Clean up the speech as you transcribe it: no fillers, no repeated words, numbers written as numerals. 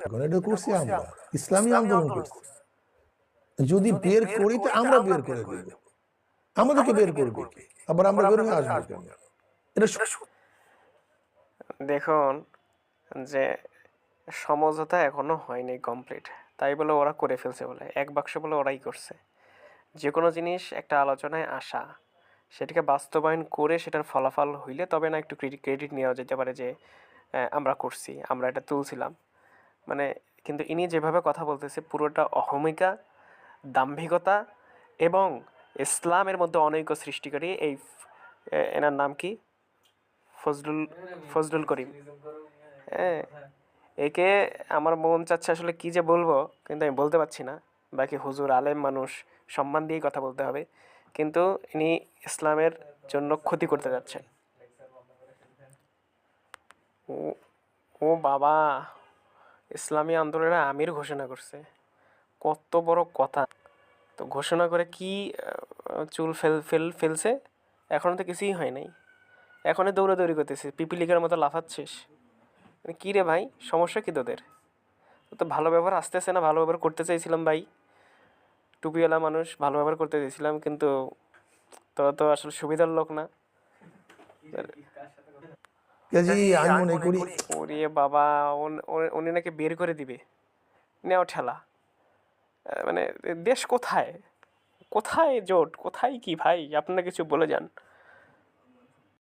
এখন এটা করছি আমরা, ইসলামী আন্দোলন করছি। যদি বের করি তো আমরা বের করে দেব, আমাদেরকে বের করবে কি, আবার আমরা বের হয়ে আসবো কেন? এটা দেখুন যে সমঝোতা এখনো হয়নি কমপ্লিট, তাই বলে ওরা করে ফেলছে বলে এক বাক্স বলে ওরাই করছে। যে কোনো জিনিস একটা আলোচনায় আসা, সেটাকে বাস্তবায়ন করে সেটার ফলাফল হইলে তবে না একটু ক্রেডিট নেওয়া যেতে পারে যে আমরা করছি, আমরা এটা তুলছিলাম। মানে কিন্তু ইনি যেভাবে কথা বলতেছে পুরোটা অহমিকা, দাম্ভিকতা এবং ইসলামের মধ্যে অনৈক্য সৃষ্টিকারী এই এনার নাম কি, ফজলুল ফজলুল করিম। হ্যাঁ, একে আমার মন চাচ্ছে আসলে কী যে বলবো, কিন্তু আমি বলতে পারছি না। বাকি হুজুর আলেম মানুষ, সম্মান দিয়েই কথা বলতে হবে, কিন্তু ইনি ইসলামের জন্য ক্ষতি করতে যাচ্ছেন। ও ও বাবা, ইসলামী আন্দোলনের আমির ঘোষণা করছে, কত বড় কথা! তো ঘোষণা করে কি চুল ফেলছে, এখনও তো কিছুই হয় নাই, এখনই দৌড়াদৌড়ি করতেছিস, পিপিলিকার মতো লাফাচ্ছিস। মানে কী রে ভাই, সমস্যা কী তোদের? তো ভালো ব্যবহার আসতেছে না, ভালো ব্যবহার করতে চাইছিলাম ভাই, টুপিওয়ালা মানুষ, ভালো ব্যবহার করতে চাইছিলাম, কিন্তু তোরা তো আসলে সুবিধার লোক না। কাজী আমি মনে করি ওরে বাবা, উনি নাকি বের করে দিবে, নেও ঠেলা। মানে দেশ কোথায়, কোথায় জোট, কোথায় কি ভাই, আপনারা কিছু বলে যান।